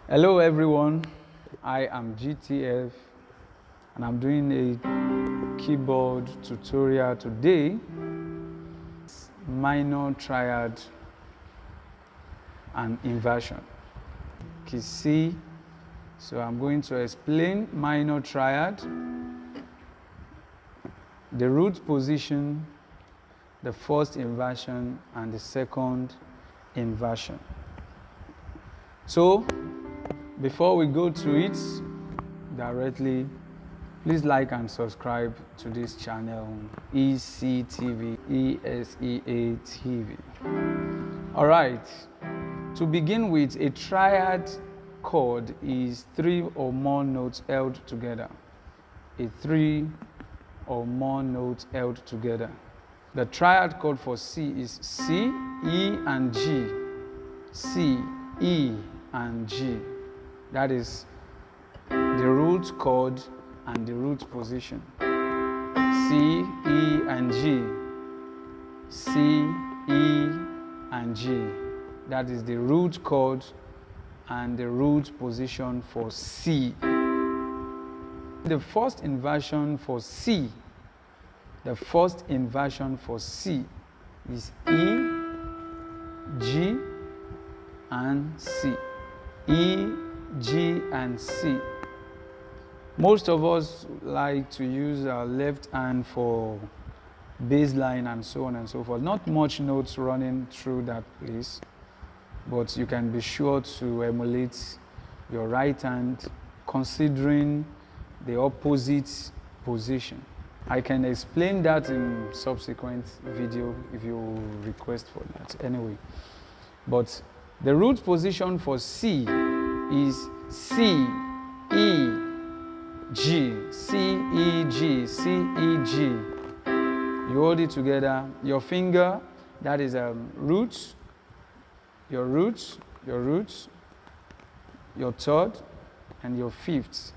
Hello everyone, I am GTF and I'm doing a keyboard tutorial today. Minor triad and inversion. Key C. So I'm going to explain minor triad, the root position, the first inversion and the second inversion. So before we go to it directly, please like and subscribe to this channel, ECTV, ESEA TV. All right, to begin with, a triad chord is 3 or more notes held together. A 3 or more notes held together. The triad chord for C is C, E, and G. C, E, and G. That is the root chord and the root position. C, E, and G. C, E, and G. That is the root chord and the root position for C. The first inversion for C, is E, G, and C. E, G, and C. Most of us like to use our left hand for bass line and so on and so forth. Not much notes running through that place, but you can be sure to emulate your right hand considering the opposite position. I can explain that in subsequent video if you request for that anyway. But the root position for C is C, E, G, C, E, G, C, E, G. You hold it together. Your finger, that is root, your third, and your fifth.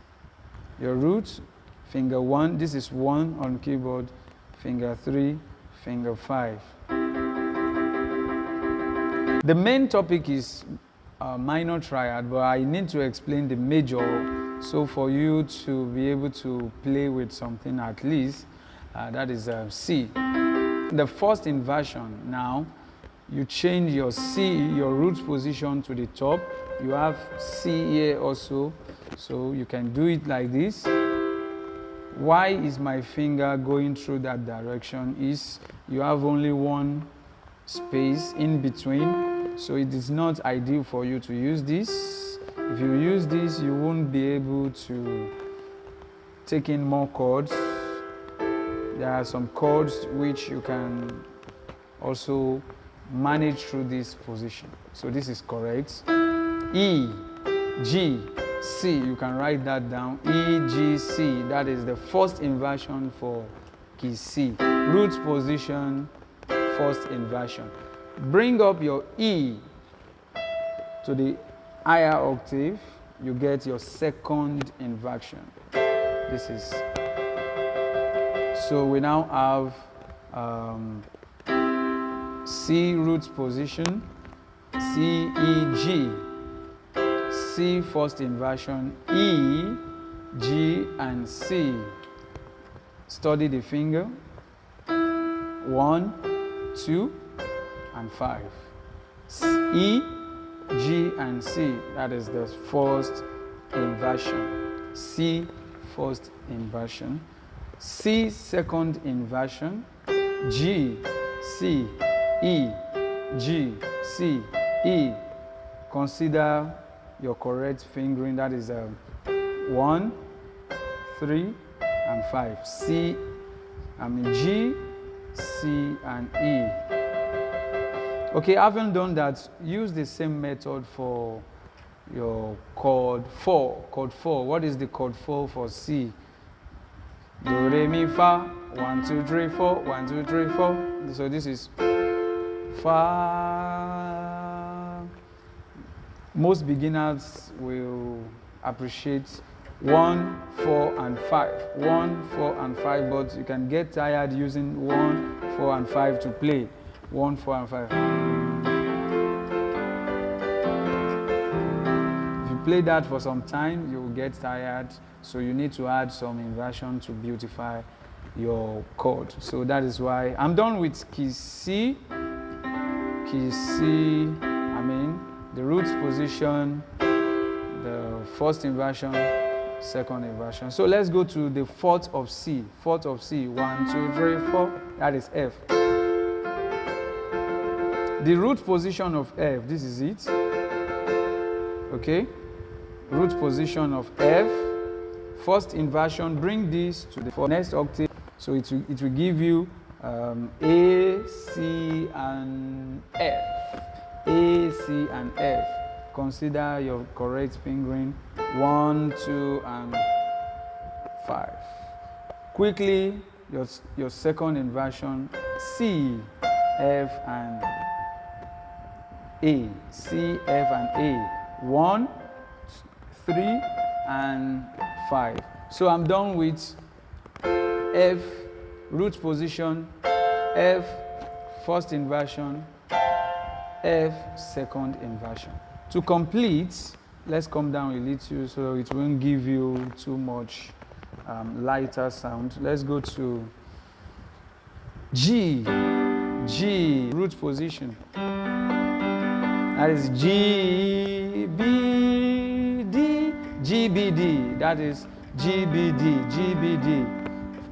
Your root, finger 1, this is 1 on keyboard, finger 3, finger 5. The main topic is minor triad, but I need to explain the major, so for you to be able to play with something at least, that is C. The first inversion, now, you change your C, your root position to the top. You have C here also, so you can do it like this. Why is my finger going through that direction? Is you have only one space in between, so it is not ideal for you to use this. If you use this, you won't be able to take in more chords. There are some chords which you can also manage through this position. So this is correct. E, G, C, you can write that down. E, G, C, that is the first inversion for key C. Root position, first inversion. Bring up your E to the higher octave, you get your second inversion. This is, so we now have C root position, C, E, G, C first inversion, E, G, and C. Study the finger, 1, 2, and 5. E, G, and C, that is the first inversion. C, first inversion. C, second inversion. G, C, E, G, C, E. Consider your correct fingering, that is 1, 3, and 5. G, C, and E. Okay, having done that, use the same method for your chord 4. Chord 4. What is the chord 4 for C? Do, re, mi, fa. 1, 2, 3, 4. 1, 2, 3, 4. So this is fa. Most beginners will appreciate 1, 4, and 5. 1, 4, and 5, but you can get tired using 1, 4, and 5 to play. 1, 4, and 5. If you play that for some time, you will get tired. So you need to add some inversion to beautify your chord. So that is why I'm done with key C. Key C, the root position, the first inversion, second inversion. So let's go to the fourth of C. Fourth of C, 1, 2, 3, 4. That is F. The root position of F, this is it. Okay? Root position of F. First inversion, bring this to the next octave. So it will give you A, C, and F. A, C, and F. Consider your correct fingering. 1, 2, and 5. Quickly, your second inversion, C, F, and A. C, F, and A. 1, 3, and 5. So I'm done with F, root position, F, first inversion, F, second inversion. To complete, let's come down a little so it won't give you too much lighter sound. Let's go to G, G, root position. That is G, B, D, G, B, D. That is G, B, D, G, B, D.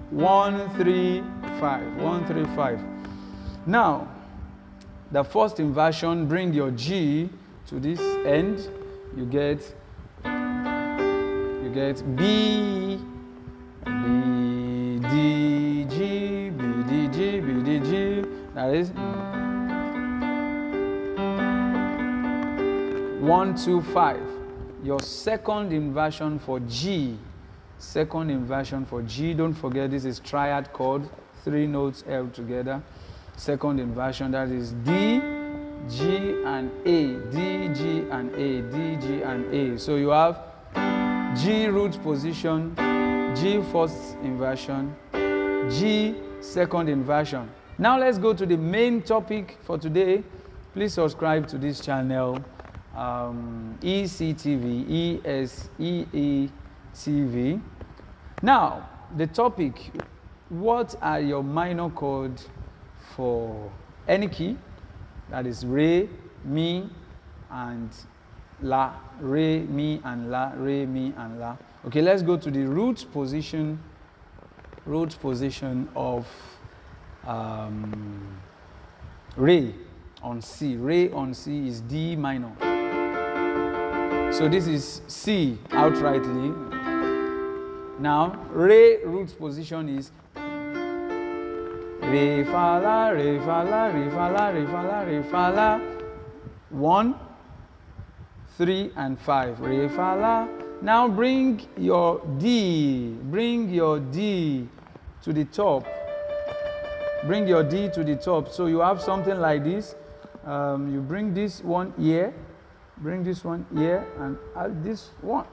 1, 3, 5. 1, 3, 5. Now, the first inversion, bring your G to this end. You get B, B, D, G, B, D, G, B, D, G. That is 1, 2, 5. Your second inversion for G. Second inversion for G. Don't forget this is triad chord. 3 notes held together. Second inversion, that is D, G, and A. D, G, and A. D, G, and A. So you have G root position, G first inversion, G second inversion. Now let's go to the main topic for today. Please subscribe to this channel, ECTV, ESEETV. Now, the topic, what are your minor chords for any key? That is re, mi, and la. Re, mi, and la. Re, mi, and la. Okay, let's go to the root position of re on C. Re on C is D minor. So this is C outrightly. Now, re root position is re, fa, la, re, fa, la, re, fa, la, re, fa, la, re, fa, la. 1, 3, and 5. Re, fa, la. Now bring your D. Bring your D to the top. Bring your D to the top. So you have something like this. You bring this one here. Bring this one here and add this one.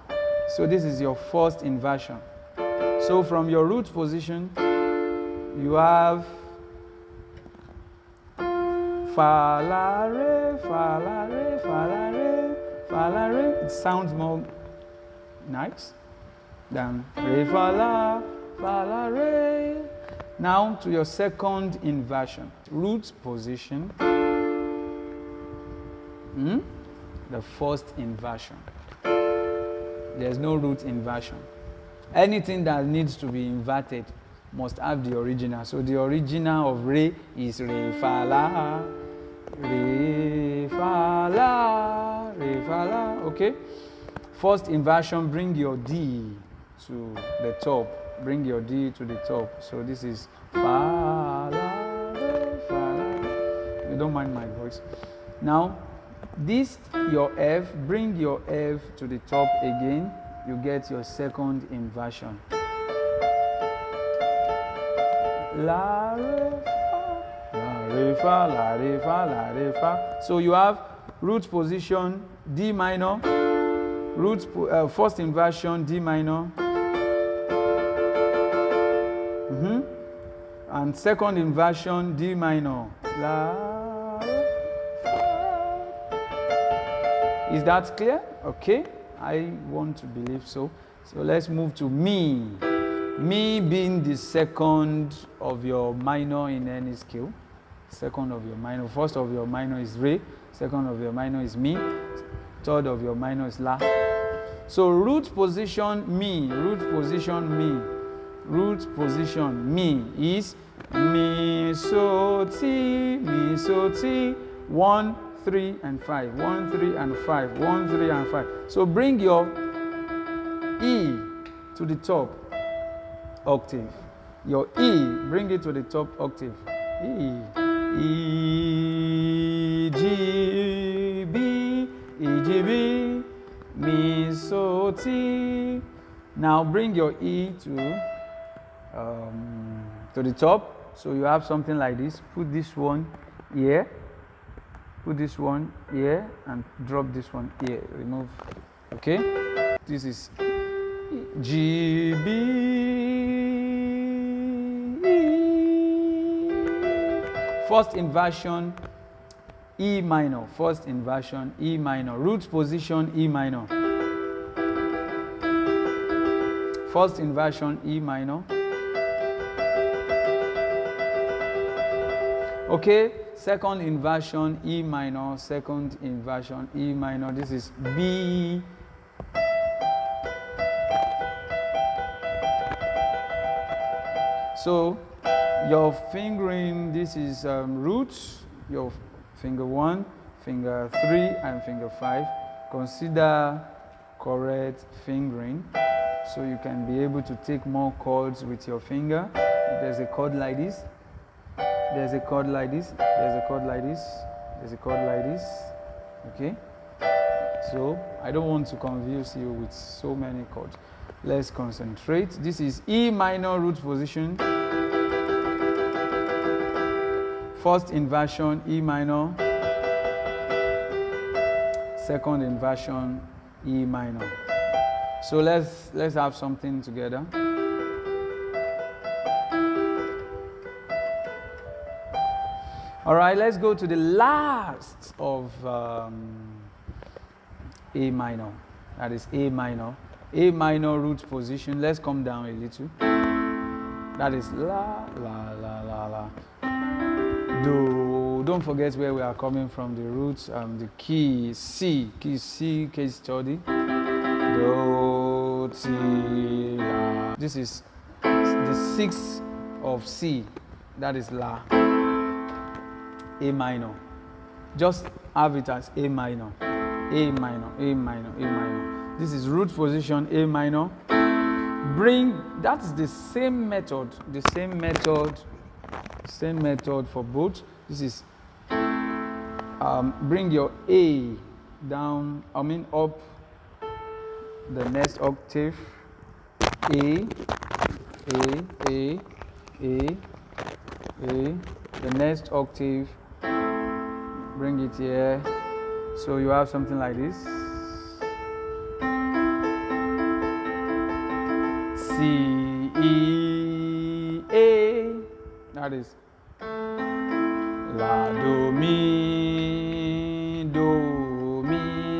So this is your first inversion. So from your root position, you have fa, la, re, fa, la, re, fa, la, re, fa, la, re. It sounds more nice than re, fa, la, re. Now to your second inversion. Root position. The first inversion. There's no root inversion. Anything that needs to be inverted must have the original. So the original of re is re, fa, la, re, fa, la, re, fa, la. Okay? First inversion, bring your D to the top. Bring your D to the top. So this is fa, la, re, fa, la. You don't mind my voice. Now, this, your F, bring your F to the top again. You get your second inversion. La, re, fa, la, re, fa, la, re, fa. So you have root position, D minor, first inversion, D minor, and second inversion, D minor. La, re, fa. Is that clear? Okay. I want to believe so. So let's move to mi. Mi being the second of your minor in any scale. Second of your minor. First of your minor is re. Second of your minor is mi. Third of your minor is la. So root position mi. Root position mi. Root position mi is mi, so, ti, mi, so, ti. 1, 3, and 5. 1, 3, and 5. 1, 3, and 5. So bring your E to the top octave. Your E, bring it to the top octave. E. E, G, B, E, G, B, mi, so, ti. Now bring your E to the top. So you have something like this. Put this one here. Put this one here and drop this one here. Remove. Okay. This is G, B, E. First inversion E minor. First inversion E minor. Root position E minor. First inversion E minor. Okay, second inversion E minor, second inversion E minor. This is B. So your fingering, this is roots, your finger 1, finger 3, and finger 5. Consider correct fingering so you can be able to take more chords with your finger. If there's a chord like this, there's a chord like this, there's a chord like this, there's a chord like this. Okay? So I don't want to confuse you with so many chords. Let's concentrate. This is E minor root position. First inversion E minor. Second inversion E minor. So let's have something together. All right, let's go to the last of A minor. That is A minor. A minor root position. Let's come down a little. That is la, la, la, la, la. Do. Don't forget where we are coming from. The roots, the key C. Key C, case study. Do, ti, la. This is the sixth of C. That is la. A minor. Just have it as A minor. A minor, A minor, A minor. This is root position A minor. That's the same method, same method for both. This is bring your A down, up the next octave. A, the next octave. Bring it here. So you have something like this. C, E, A. That is La, Do, Mi,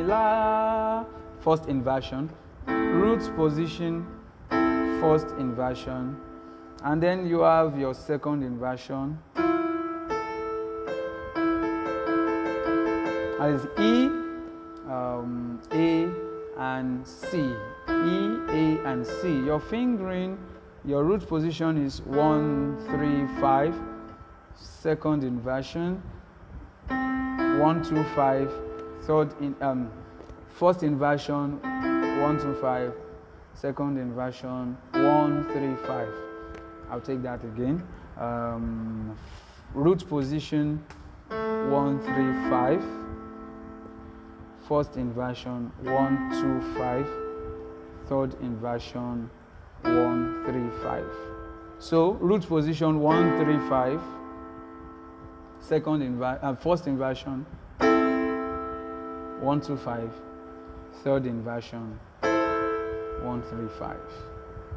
La. First inversion. Root position, first inversion. And then you have your second inversion. As E, A, and C. E, A, and C. Your fingering, your root position is 1, 3, 5. Second inversion, 1, 2, 5. First inversion, 1, 2, 5. Second inversion, 1, 3, 5. I'll take that again. Root position, 1, 3, 5. First inversion, 1, 2, 5. Third inversion, 1, 3, 5. So root position 1, 3, 5. First inversion, 1, 2, 5. Third inversion, 1, 3, 5.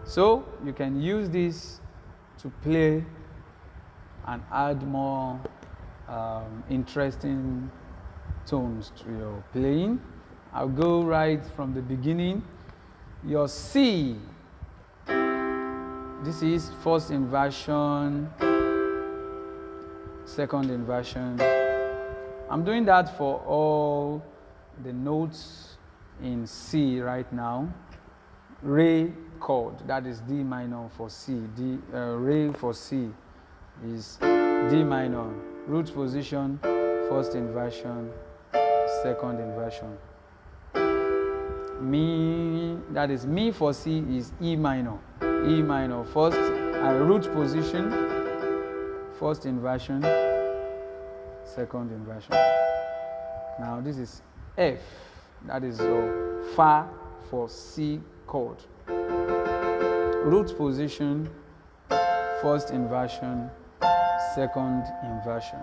So you can use this to play and add more interesting tones to your playing. I'll go right from the beginning. Your C, this is first inversion, second inversion. I'm doing that for all the notes in C right now. Re chord, that is D minor for C. Re for C is D minor. Root position, first inversion, second inversion. Mi, that is Mi for C is E minor. E minor, first root position, first inversion, second inversion. Now this is F, that is Fa for C chord. Root position, first inversion, second inversion.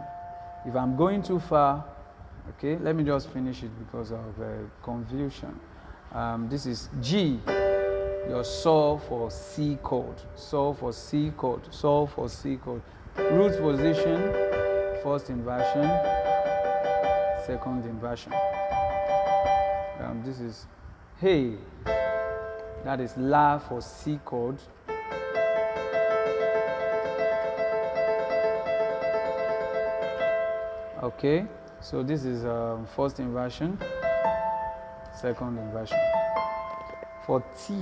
If I'm going too far, okay, let me just finish it because of confusion. This is G, your Sol for C chord. Sol for C chord. Sol for C chord. Root position, first inversion, second inversion. This is Hey, that is La for C chord. Okay, so this is first inversion, second inversion. For T,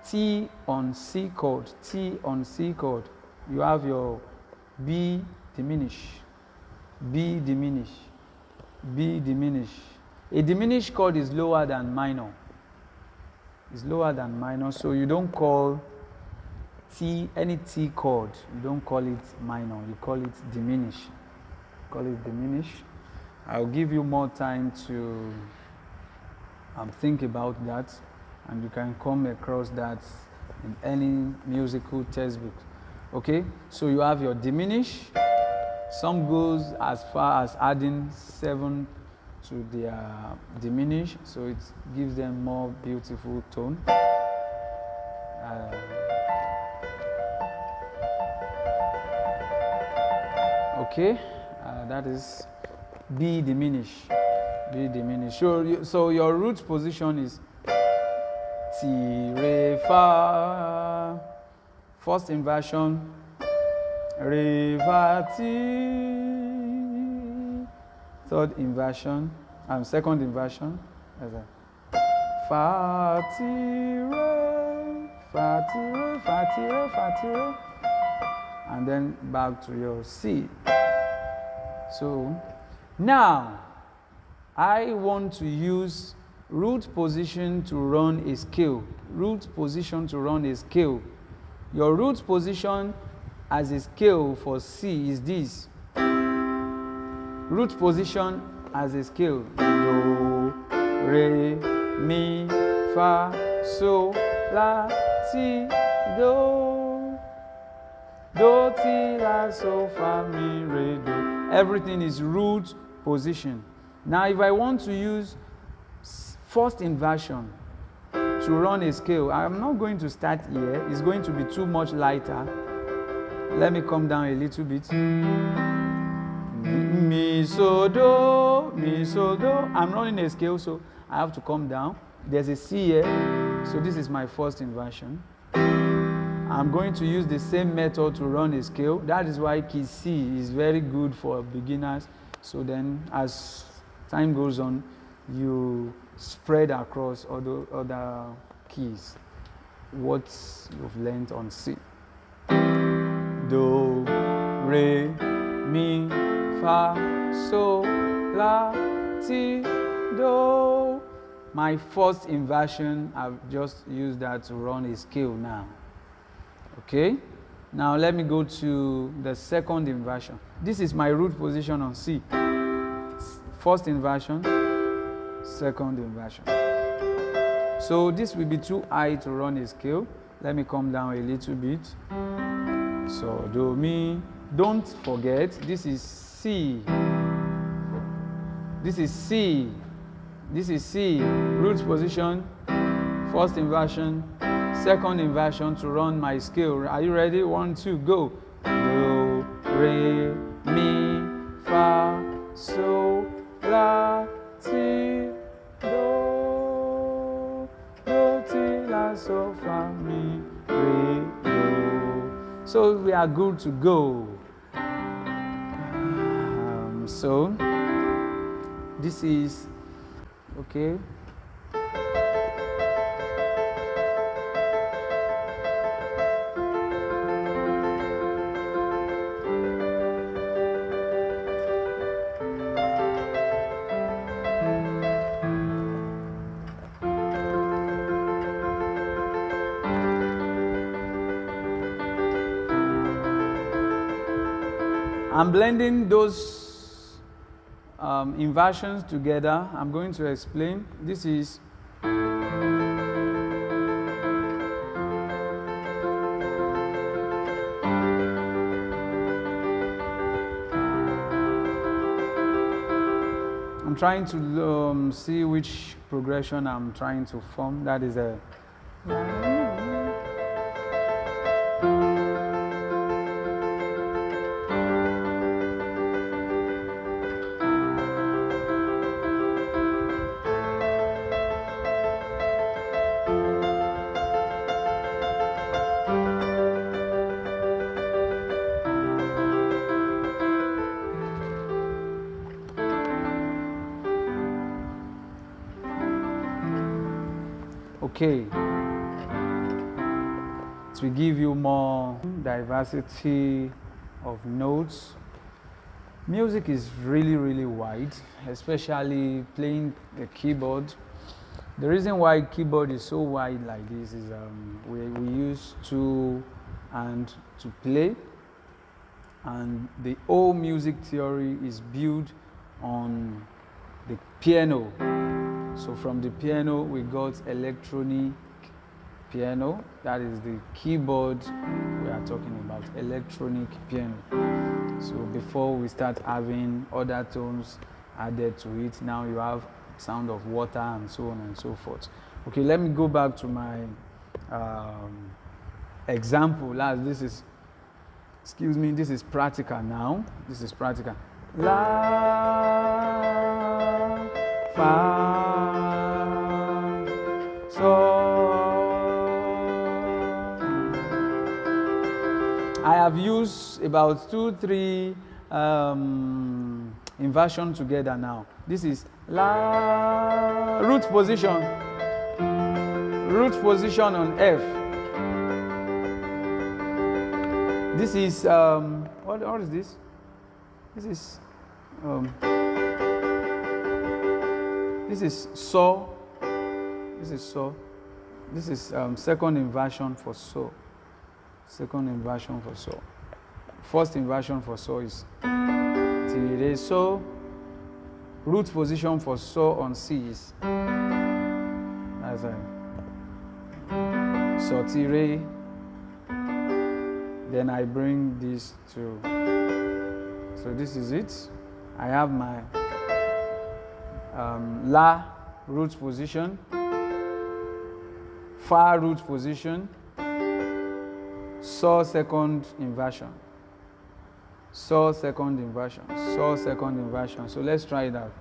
T on C chord, T on C chord, you have your B diminish, B diminish, B diminish. A diminished chord is lower than minor. It's lower than minor, so you don't call T, any T chord, you don't call it minor, you call it diminish. Call it diminish. I'll give you more time to think about that, and you can come across that in any musical textbook. Okay, so you have your diminish. Some goes as far as adding 7 to their diminish, so it gives them more beautiful tone. Okay, that is B diminish. B diminish. So your root position is Ti, Re, Fa. First inversion, Re, Fa, Ti. Third inversion, second inversion, Fa, Ti, Re, Fa, Ti, Re, Fa, Ti, Re, Fa, Ti, Re. And then back to your C. So now I want to use root position to run a scale. Root position to run a scale. Your root position as a scale for C is this. Root position as a scale. Do, Re, Mi, Fa, Sol, La, Ti, Do. Do, Ti, La, Sol, Fa, Mi, Re, Do. Everything is root position. Now if I want to use first inversion to run a scale, I'm not going to start here. It's going to be too much lighter. Let me come down a little bit. Mi, so, do, mi, so, do. I'm running a scale, so I have to come down. There's a C here, so this is my first inversion. I'm going to use the same method to run a scale. That is why key C is very good for beginners. So then as time goes on, you spread across other keys what you've learned on C. Do, Re, Mi, Fa, Sol, La, Ti, Do. My first inversion, I've just used that to run a scale now. Okay, now let me go to the second inversion. This is my root position on C. First inversion, second inversion. So this will be too high to run a scale. Let me come down a little bit. So do, mi. Don't forget, this is C. This is C. This is C. Root position, first inversion, second inversion to run my scale. Are you ready? 1, 2, go. Do, Re, Mi, Fa, Sol, La, Ti, Do. so, fa, mi, re, do. So we are good to go. So this is okay. I'm blending those inversions together. I'm going to explain. This is I'm trying to see which progression I'm trying to form. That is a okay. It will give you more diversity of notes. Music is really wide, especially playing the keyboard. The reason why keyboard is so wide like this is we use two hands to play, and the whole music theory is built on the piano. So from the piano we got electronic piano. That is the keyboard we are talking about, electronic piano. So before we start having other tones added to it, now you have sound of water and so on and so forth. Okay, let me go back to my example. This is, excuse me, this is practical now. This is practical. La, fa, sol. I have used about 2-3 inversions together now. This is la, root position on F. This is what is this? This is so. This is so. This is second inversion for so. Second inversion for so. First inversion for so is ti re so. Root position for so on C is as so ti re. Then I bring this to. So this is it. I have my la root position, fa root position, so second inversion, so second inversion, so second inversion. So let's try it out.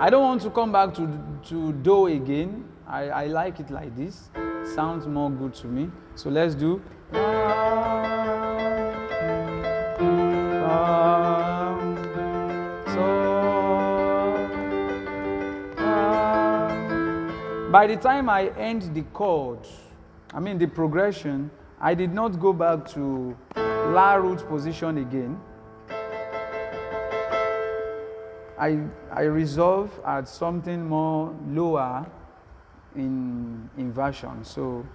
I don't want to come back to do again. I like it like this. It sounds more good to me. So let's do. By the time I end the chord, the progression, I did not go back to la root position again. I resolve at something more lower in inversion. So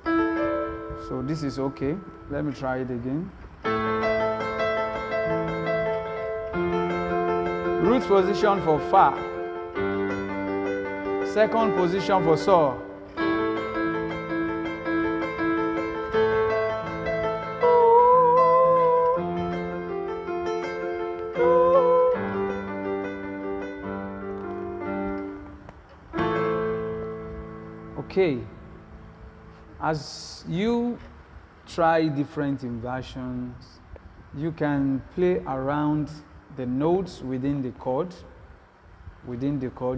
this is okay. Let me try it again. Root position for fa. Second position for so. Okay, as you try different inversions, You can play around the notes within the chord.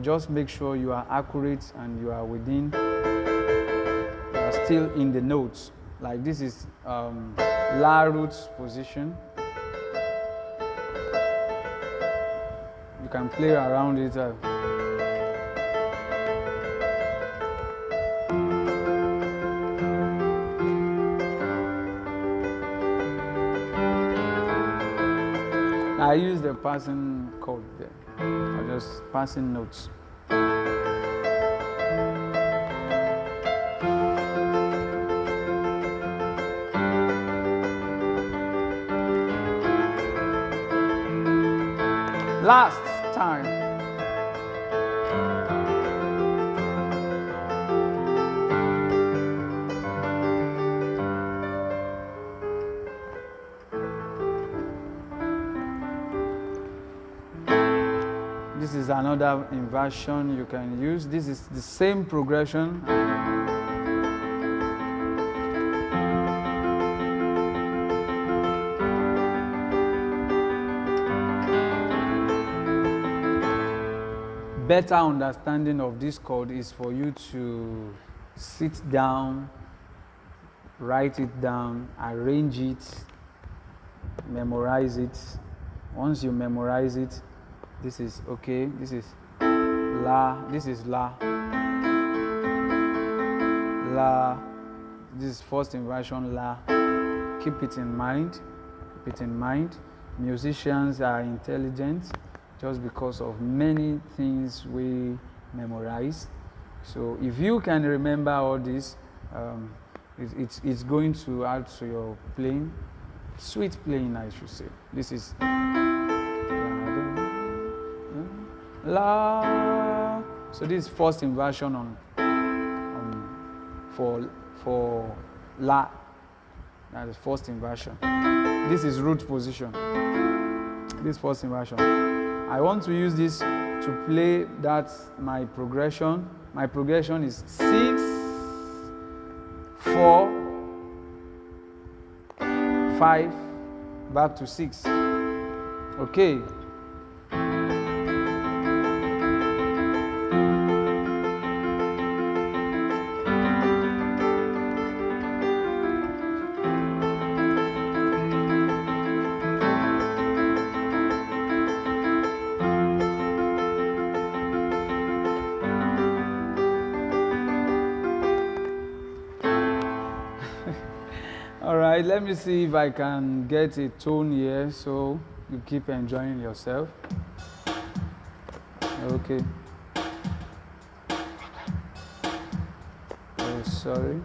Just make sure you are accurate and you are still in the notes. Like this is La root position. You can play around it. I use the passing chord there. I'm just passing notes. Last time. This is another inversion you can use. This is the same progression. Better understanding of this chord is for you to sit down, write it down, arrange it, memorize it. Once you memorize it, this is okay, this is La, this is La, La, this is first inversion La. Keep it in mind, Musicians are intelligent just because of many things we memorize. So if you can remember all this, it's going to add to your playing, sweet playing, I should say. This is La. So this is first inversion for La. That is first inversion. This is root position. This first inversion. I want to use this to play my progression. My progression is 6, 4, 5, back to 6. Okay. All right, let me see if I can get a tone here so you keep enjoying yourself. Okay. Oh, sorry.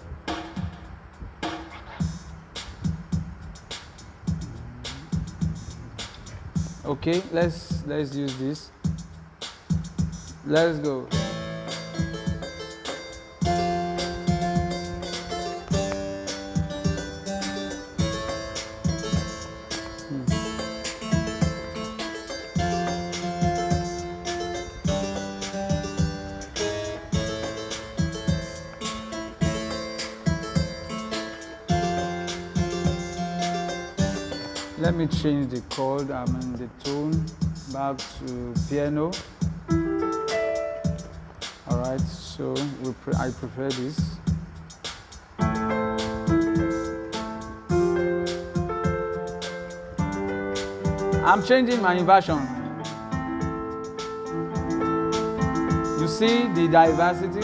Okay, let's use this. Let's go. Let me change the chord, the tone back to piano. All right, so I prefer this. I'm changing my inversion. You see the diversity?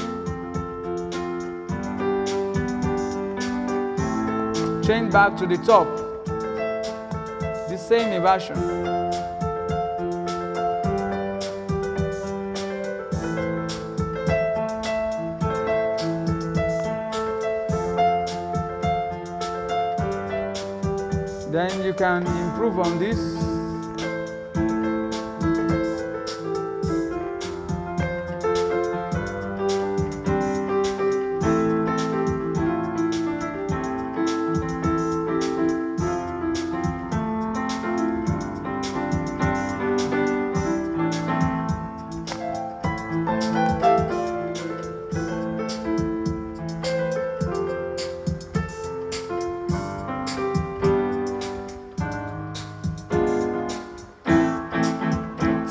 Change back to the top. The same inversion. Then you can improve on this.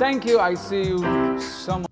Thank you. I see you some